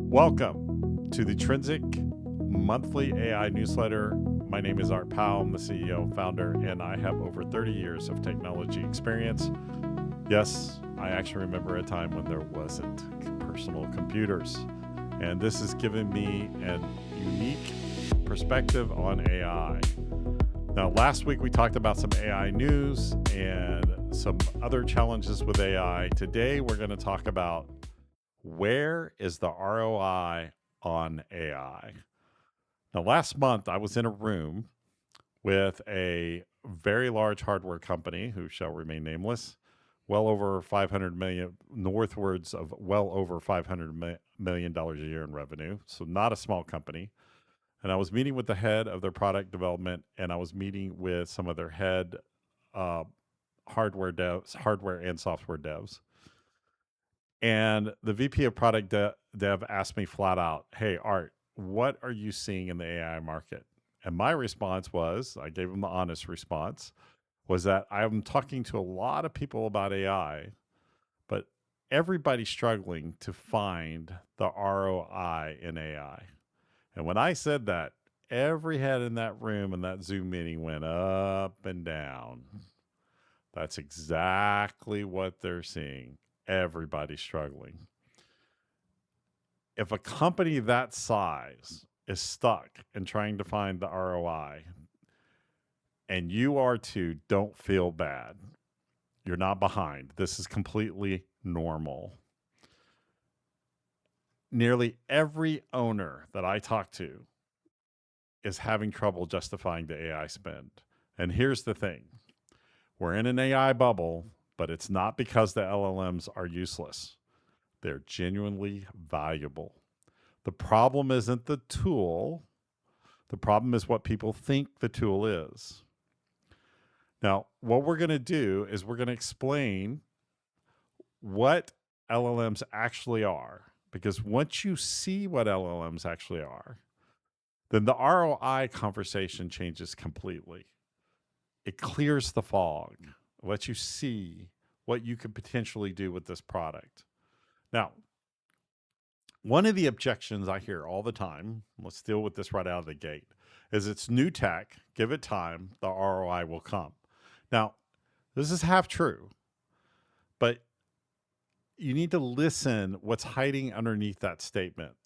Welcome to the Trinsic monthly AI newsletter. My name is Art Powell. I'm the CEO, founder, and I have over 30 years of technology experience. Yes, I actually remember a time when there wasn't personal computers. And this has given me a unique perspective on AI. Now, last week we talked about some AI news and some other challenges with AI. Today we're going to talk about where is the ROI on AI. Now, last month I was in a room with a very large hardware company who shall remain nameless, well over 500 million, northwards of well over $500 million a year in revenue. So not a small company. And I was meeting with the head of their product development, and I was meeting with some of their head hardware and software devs. And the VP of product dev asked me flat out, "Hey, Art, what are you seeing in the AI market?" And my response was, I gave him the honest response, was that I'm talking to a lot of people about AI, but everybody's struggling to find the ROI in AI. And when I said that, every head in that room in that Zoom meeting went up and down. That's exactly what they're seeing. Everybody's struggling. If a company that size is stuck in trying to find the ROI, and you are too, don't feel bad. You're not behind. This is completely normal. Nearly every owner that I talk to is having trouble justifying the AI spend. And here's the thing. We're in an AI bubble, but it's not because the LLMs are useless. They're genuinely valuable. The problem isn't the tool. The problem is what people think the tool is. Now, what we're going to do is we're going to explain what LLMs actually are. Because once you see what LLMs actually are, then the ROI conversation changes completely. It clears the fog, lets you see what you could potentially do with this product. Now, one of the objections I hear all the time, let's deal with this right out of the gate, is it's new tech, give it time, the ROI will come. Now, this is half true, but you need to listen what's hiding underneath that statement.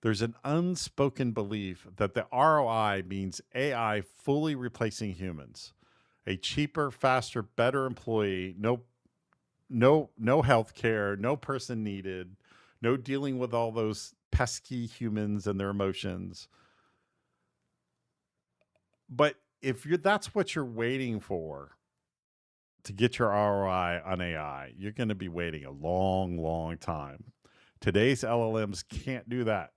There's an unspoken belief that the ROI means AI fully replacing humans, a cheaper, faster, better employee, no health care, no person needed, no dealing with all those pesky humans and their emotions. But if that's what you're waiting for to get your ROI on AI, you're going to be waiting a long, long time. Today's LLMs can't do that.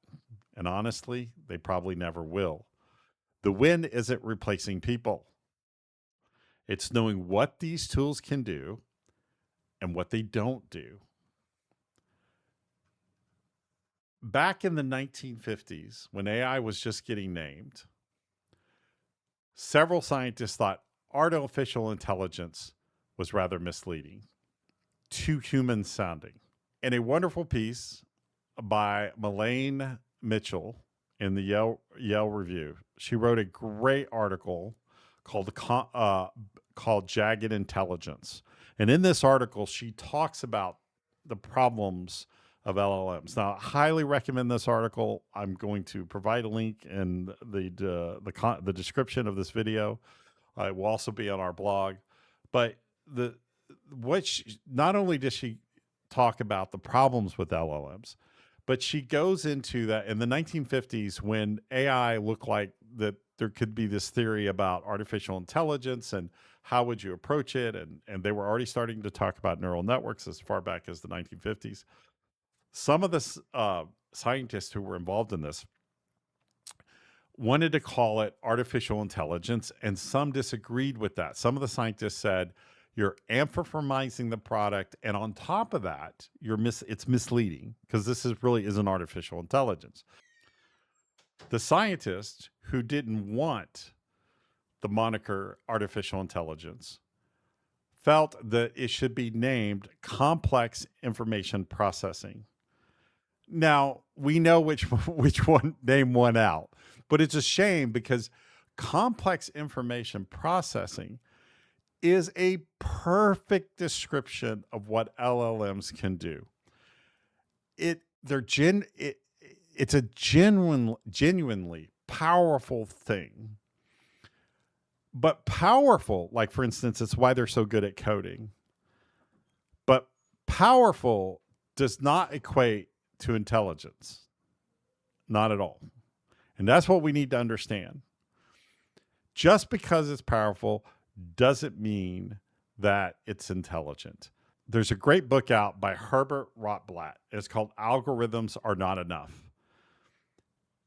And honestly, they probably never will. The win isn't replacing people. It's knowing what these tools can do and what they don't do. Back in the 1950s, when AI was just getting named, several scientists thought artificial intelligence was rather misleading, too human sounding. In a wonderful piece by Melaine Mitchell in the Yale Review, she wrote a great article called Jagged Intelligence. And in this article, she talks about the problems of LLMs. Now, I highly recommend this article. I'm going to provide a link in the description of this video. It will also be on our blog. But not only does she talk about the problems with LLMs, but she goes into that in the 1950s when AI looked like that there could be this theory about artificial intelligence and how would you approach it. And they were already starting to talk about neural networks as far back as the 1950s. Some of the scientists who were involved in this wanted to call it artificial intelligence, and some disagreed with that. Some of the scientists said, you're anthropomorphizing the product, and on top of that, it's misleading because this really isn't artificial intelligence. The scientists who didn't want the moniker artificial intelligence felt that it should be named complex information processing. Now we know which which one name one out, but it's a shame because complex information processing is a perfect description of what LLMs can do. It's a genuinely powerful thing. But powerful, like for instance, it's why they're so good at coding. But powerful does not equate to intelligence. Not at all. And that's what we need to understand. Just because it's powerful doesn't mean that it's intelligent. There's a great book out by Herbert Rotblat. It's called Algorithms Are Not Enough.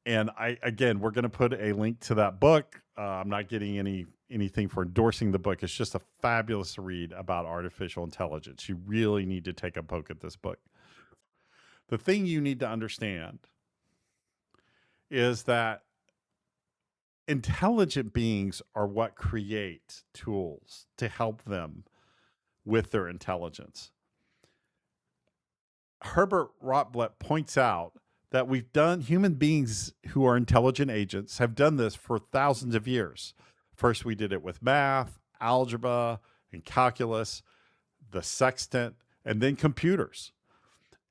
And we're going to put a link to that book. I'm not getting anything for endorsing the book. It's just a fabulous read about artificial intelligence. You really need to take a poke at this book. The thing you need to understand is that intelligent beings are what create tools to help them with their intelligence. Herbert Rotblat points out that human beings who are intelligent agents have done this for thousands of years. First, we did it with math, algebra, and calculus, the sextant, and then computers.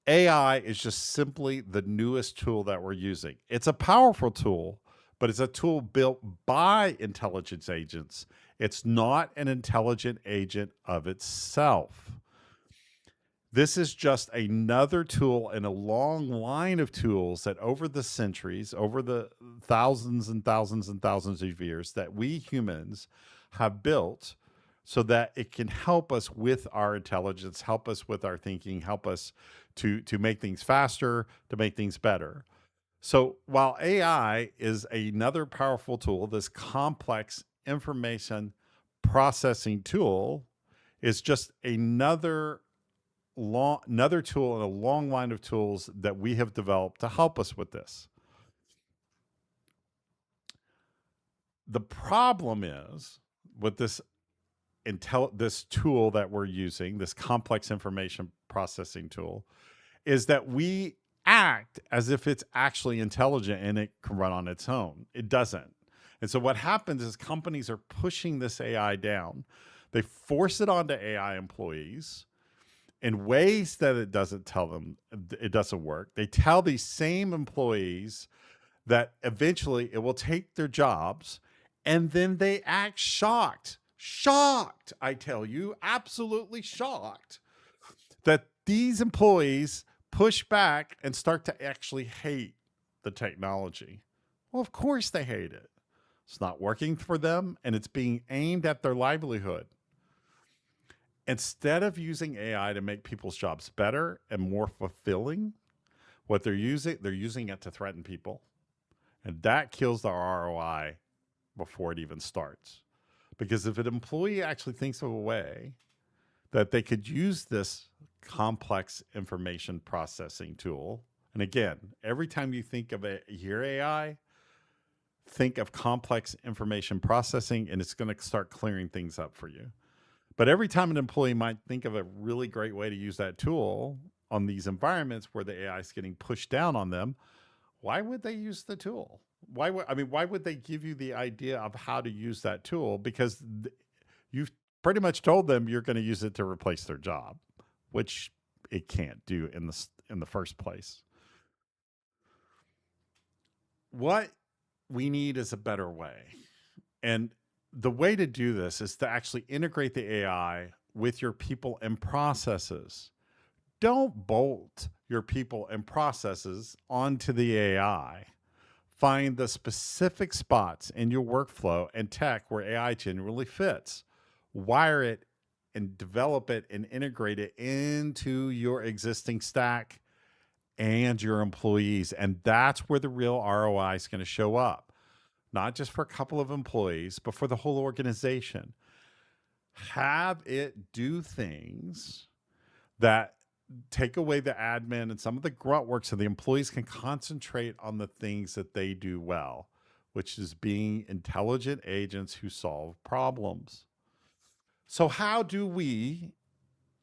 AI is just simply the newest tool that we're using. It's a powerful tool, but it's a tool built by intelligence agents. It's not an intelligent agent of itself. This is just another tool in a long line of tools that over the centuries, over the thousands and thousands and thousands of years, that we humans have built so that it can help us with our intelligence, help us with our thinking, help us to make things faster, to make things better. So while AI is another powerful tool, this complex information processing tool is just another tool in a long line of tools that we have developed to help us with this. The problem is with this tool that we're using, this complex information processing tool, is that we act as if it's actually intelligent and it can run on its own. It doesn't. And so what happens is companies are pushing this AI down. They force it onto AI employees in ways that it doesn't tell them it doesn't work. They tell these same employees that eventually it will take their jobs, and then they act shocked. Shocked, I tell you, absolutely shocked that these employees push back and start to actually hate the technology. Well, of course they hate it. It's not working for them, and it's being aimed at their livelihood. Instead of using AI to make people's jobs better and more fulfilling, what they're using it to threaten people. And that kills the ROI before it even starts. Because if an employee actually thinks of a way that they could use this complex information processing tool, and again, every time you think of hear AI, think of complex information processing, and it's going to start clearing things up for you. But every time an employee might think of a really great way to use that tool on these environments where the AI is getting pushed down on them, why would they use the tool? Why would they give you the idea of how to use that tool? Because you've pretty much told them you're going to use it to replace their job, which it can't do in the first place. What we need is a better way. And the way to do this is to actually integrate the AI with your people and processes. Don't bolt your people and processes onto the AI. Find the specific spots in your workflow and tech where AI genuinely fits. Wire it and develop it and integrate it into your existing stack and your employees. And that's where the real ROI is going to show up. Not just for a couple of employees, but for the whole organization. Have it do things that take away the admin and some of the grunt work so the employees can concentrate on the things that they do well, which is being intelligent agents who solve problems. So how do we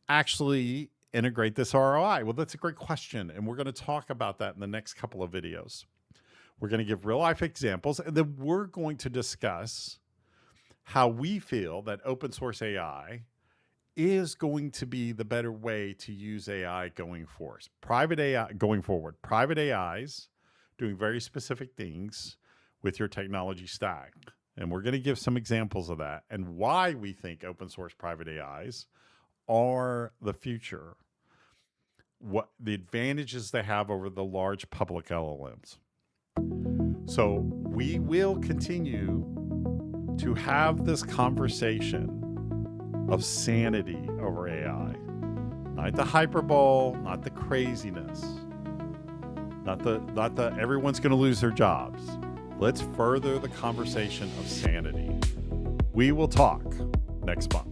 actually integrate this ROI? Well, that's a great question. And we're going to talk about that in the next couple of videos. We're going to give real life examples, and then we're going to discuss how we feel that open source AI is going to be the better way to use AI going forward. Private AIs doing very specific things with your technology stack. And we're going to give some examples of that and why we think open source private AIs are the future, what the advantages they have over the large public LLMs. So we will continue to have this conversation of sanity over AI, not the hyperbole, not the craziness, not the everyone's going to lose their jobs. Let's further the conversation of sanity. We will talk next month.